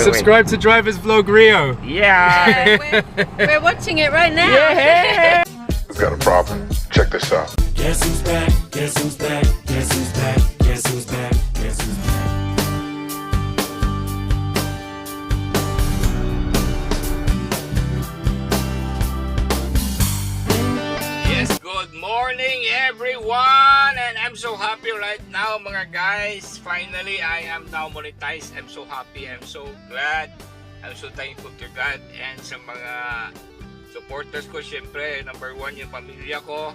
subscribe to Driver's Vlog Rio. Yeah. We're watching it right now. Yeah. I've got a problem. Check this out. Guess who's back? Guess who's back? Guess who's back? Guess who's back? Guess who's back? Yes, good morning everyone, and I'm so happy right now mga guys. Finally, I am now monetized. I'm so happy, I'm so glad, I'm so thankful to God and sa mga supporters ko. Syempre, number one yung pamilya ko.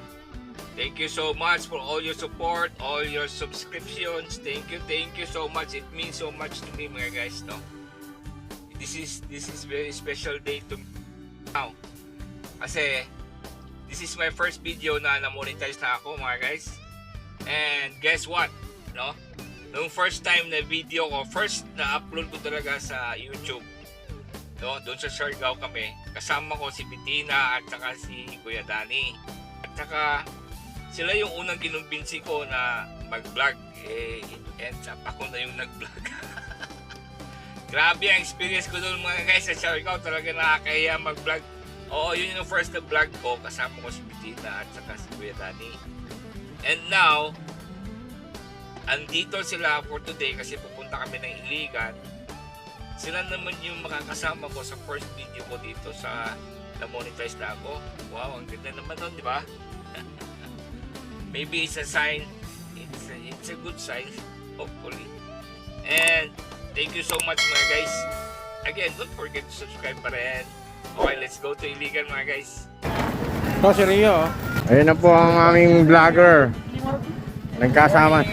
Thank you so much for all your support, all your subscriptions. Thank you so much. It means so much to me mga guys, no? This is very special day to me now. Kasi this is my first video na na-monetize na ako mga guys. And guess what? No? Nung first time na video ko, first na upload ko talaga sa YouTube. No? Doon sa Siargao kami. Kasama ko si Bettina at saka si Kuya Danny. At saka sila yung unang kinumbinsi ko na mag-vlog. Eh, it ends up ako na yung nag-vlog. Grabe ang experience ko doon mga guys sa Siargao. Talaga nakakahiya mag-vlog. Oo, yun yung first na vlog ko. Kasama ko si Bettina at saka si Kuya Danny. And now, andito sila for today kasi pupunta kami ng Iligan. Sila naman yung makakasama ko sa first video ko dito sa na-monetize na ako. Wow, ang ganda naman doon, di ba? Maybe it's a sign. It's a good sign, hopefully. And thank you so much mga guys. Again, don't forget to subscribe pa rin. Okay, let's go to Iligan mga guys. Ito si Rio. Ayun na po ang aming vlogger. Nagkasama.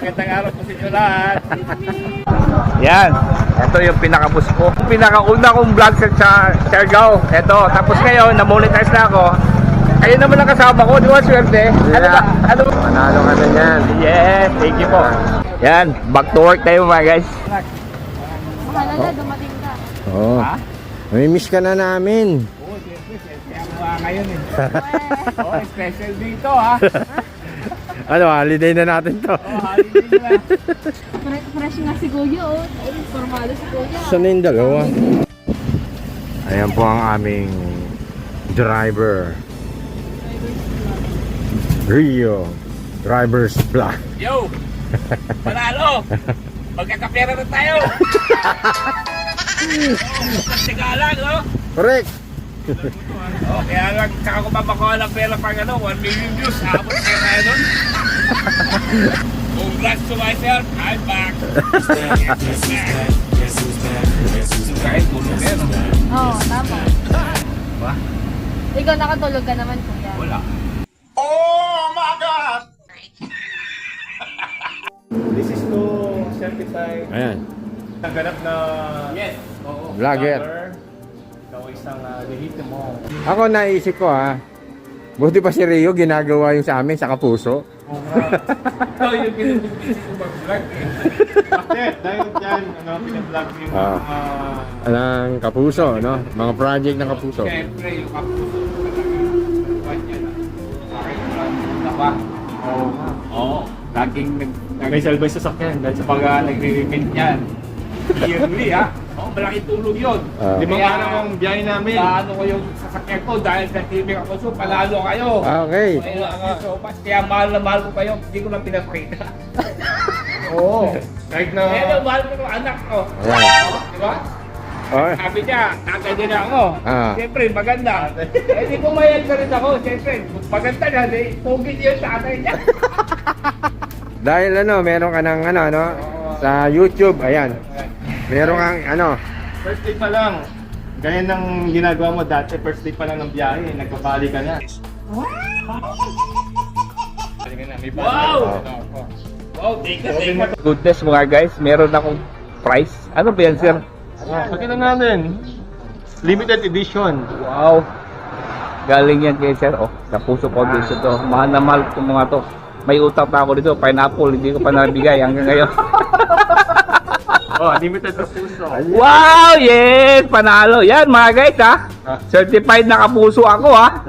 Magandang araw po sa inyo lahat. Yan, ito yung pinaka-bus ko. Pinaka-una kong vlog sa Siargao. Ito, tapos ngayon, na-monetize na ako. Ayun naman ang kasama ko, di ba swerte? Ano ba? Ano ba? Manalo ka na yan. Yes, thank you po. Yan, back to work tayo mga guys. Akala na dumating ka. Oo. May-miss ka na namin. Oo, siyempre ako ngayon eh. Oo, special dito ha. Ano, holiday na natin to. Oo, holiday na. Fresh nga si Kuya, oh. Formado si Kuya. Saan na yung dalawa? Ayan po ang aming driver. Rio. Driver's Vlog. Yo! Manalo! Magkakapera na tayo! Sigalan, no? Correct. Oh, kaya lang, saka ko mapakuha ng pera pang 1 million views. Abot kayo tayo nun. Congrats to myself, I'm back. Guess who's back? Guess who's back? Guess who's back? Kahit tulog yan, no? Oo, tama. Ba? Ikaw nakatulog ka naman, Kuya. Wala. This is to certified Ayan. naganap na Yes. Oo. Vlogger. Ikaw isang legitimo. Ako naisip ko buti pa si Rio ginagawa yung sa amin sa Kapuso. Ito yung pinag-busy ko mag-vlog eh. Bakit? Dahil dyan, pinablog yung Ang Kapuso, no? Mga project ng Kapuso. Siyempre, yung kapuso ko talaga. Yan ah. Bakit lang ba? Oo. Laging may salbay sa sakyan dahil sa pag nagre-repent yan. Yearly ha. Oo, malaking tulong yun. 5 araw ang biyahe namin. Paano ko yung sasakyan ko dahil sa TV ako so panalo kayo. Okay. So much. Kaya mahal na mahal ko kayo. Hindi ko lang pinapakita. Oo. Kahit na... Kaya mahal ko yung anak ko. Ayan. Di ba? Oh. Sabi niya, tatay din ako. Ah. Siyempre, maganda. Eh, di pumayag ka rin ako. Siyempre, maganda na. Pugit yun sa tatay niya. Dahil meron ka ng sa YouTube, ayan. Meron kang First day pa lang. Gaya ng ginagawa mo dati, first day pa lang ng biyahe, nagbabali ka na. May Wow! Wow, thank you. Goodness mga guys, meron akong prize. Ano ba yan, sir? Pakita natin. Limited edition. Wow. Galing yan kay sir. Oh, sa Puso Foundation to. Mahal na mahal itong mga to. May utang pa ako dito, pineapple, hindi ko pa nabigay hanggang ngayon. Oh, limited sa Puso. Wow, yes! Panalo. Yan mga guys ha. Certified na Kapuso ako ha.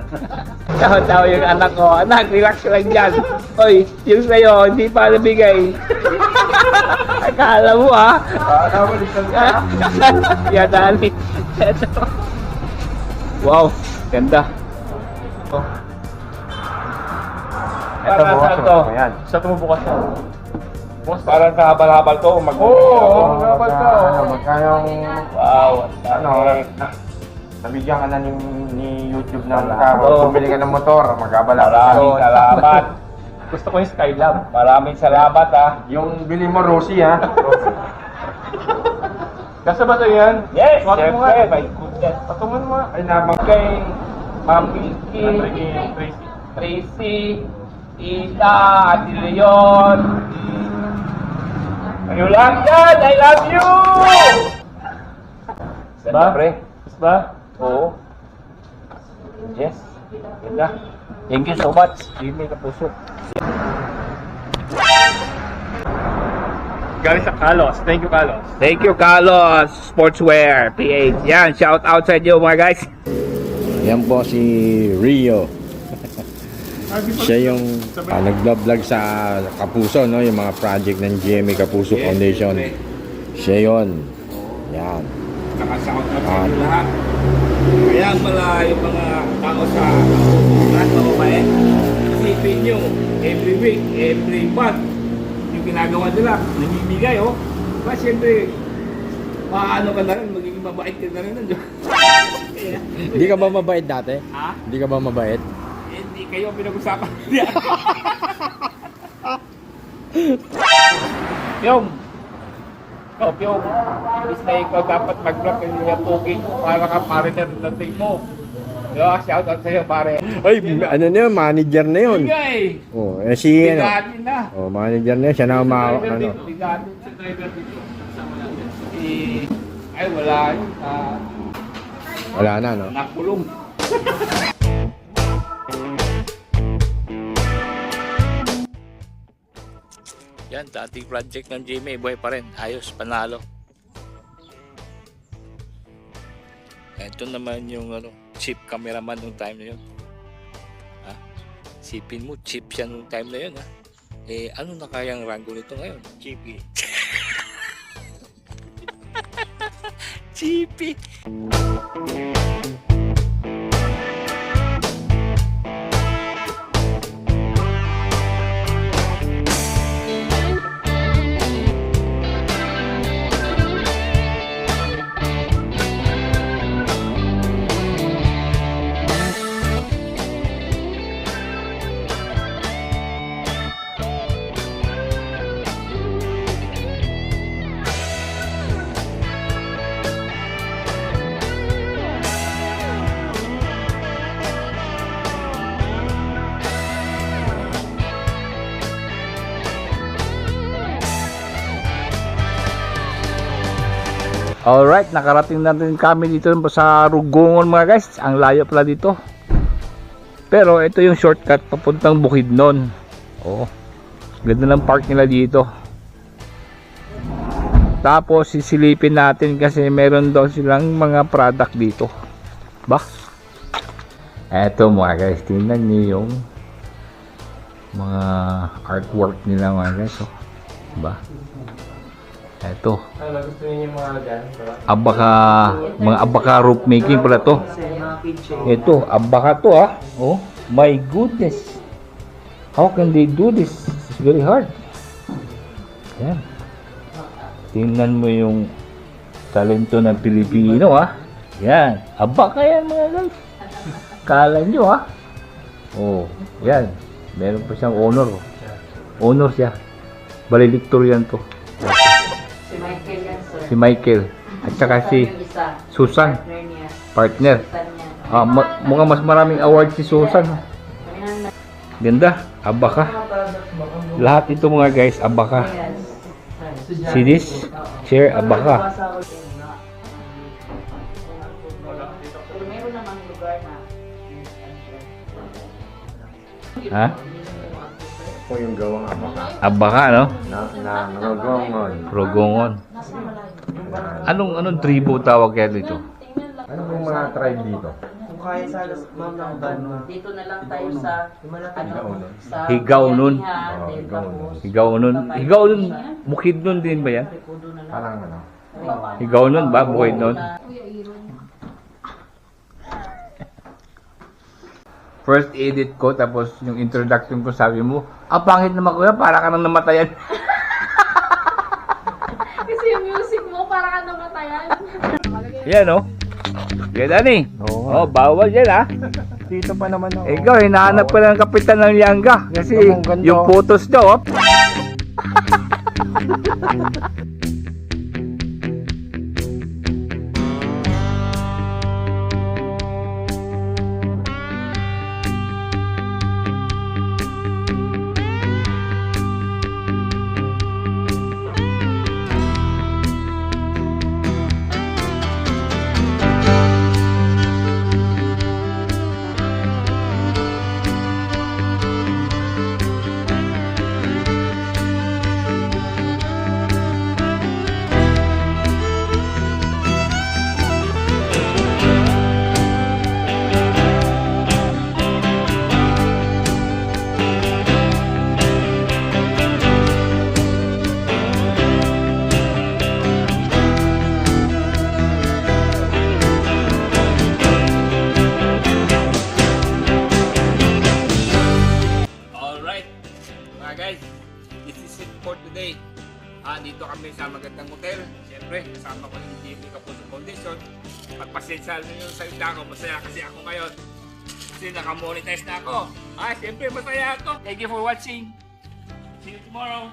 Tawa-tawa yung anak ko. Anak, relax lang dyan. Oy, yung sa'yo, hindi pa nabigay. Kala mo Yan dali. Ito. Wow, ganda. Ito mo. Ayan. Sa tumubukas siya. Parang kahabal-habal to. Magkayong, Wow. nabigyan ka na ni YouTube ng carro. Bumili ka ng motor, mag-abala. Maraming salamat. Gusto ko yung Skylab. Maraming salamat Yung bili mo, Rosie, ha? Kasi ba ito yan? Yes, Wag mo syempre. nga. My goodness. Patungan mo nga. Ay, nabang Kay Ma'am Milky, Tracy. Tracy, Ita, Ate Leon. Kayo lang yan! I love you! Ganda, Ba? pre. Gusto ba? Oo. Yes. Ganda. Thank you so much. Jimmy Kapuso. Galing sa Carlos. Thank you, Carlos. Thank you, Carlos Sportswear PH. Yan, shout out sa inyo mga guys. Yan po si Rio. Siya yung nagbablog sa Kapuso, no? Yung mga project ng GMA Kapuso Foundation. Siya yun. Yan. Nakashout out sa inyo lahat. Kaya pala yung mga tao sa lahat mababait. Isipin nyo, every week, every month, yung ginagawa nila, namimigay, oh. Diba, siyempre, maano ka na rin, magiging mabait ka na rin. Hindi ka ba mabait dati? Ha? Hindi ka ba mabait? Hindi kayo pinag-usapan. Pyong! Ikaw, Pyong. Imbis na ikaw dapat mag-vlog ng mga poking para ka partner ng team mo. Yo, shout out sa'yo, pare. Ay, ano na yun? Manager na yun. Bigay! Oh, eh si ano? Bigatin na. Oh, manager na yun. Siya na Driver ano. dito, bigatin sa driver dito. Ay, wala yun. Wala na, no? Nakulong. Yan, dating project ng GMA, buhay pa rin. Ayos, panalo. Ito naman yung cheap cameraman nung time na yun. Ha? Sipin mo, cheap siya nung time na yun. Ha? Eh, ano na kayang rango nito ngayon? Cheapy. Cheapy. Alright, nakarating na rin kami dito sa Rugongon mga guys. Ang layo pala dito. Pero ito yung shortcut papuntang Bukidnon. Oh, ganda ng park nila dito. Tapos sisilipin natin kasi meron daw silang mga product dito. Ba? Eto mga guys, tingnan niyo yung mga artwork nila mga guys. Oh. Ba? Eto. Ano, gusto niyo yung mga dyan? Mga abaka roof making pala to. Ito, abaka to Oh, my goodness. How can they do this? It's very hard. Yan. Tingnan mo yung talento ng Pilipino Yan. Abaka yan mga guys. Kala nyo Oh, yan. Meron pa siyang honor. Honor siya. Valedictorian to. Si Michael at saka si Susan, partner. Mukhang mas maraming award si Susan. Ganda, abaka. Lahat ito mga guys, abaka. See this? Share abaka. Ha? Ito yung gawang abaka. Abaka, no? Na Rugongon. Rugongon. Anong tribo tawag kaya dito? Ano yung mga tribe dito? kaya sana ma'am ng van. Dito na lang tayo sa sa Higaw nun. Bayanihan, then tapos Higaw nun. Higaw nun. Bukid nun din ba yan? Rikudo na lang. Parang ano. Higaw nun ba? Bukid nun. Kuya Iron. First edit ko, tapos yung introduction ko, sabi mo, pangit naman kuya, para ka nang namatayan. Kasi yung music mo, para ka namatayan. Yan oh. Yan eh. Oo nga. Oh, bawal yan ah. Dito pa naman ako. Ikaw, hinahanap ko ng kapitan ng Lianga. Kasi Ang ganda. yung photos daw, oh. Alright, mga guys, this is it for today. Dito kami sa magandang hotel. Siyempre, kasama ko yung GMA Kapuso Foundation. Pagpasensya nyo yung salita ko, masaya kasi ako ngayon. Kasi nakamonetize na ako. Siyempre, masaya ako. Thank you for watching. See you tomorrow.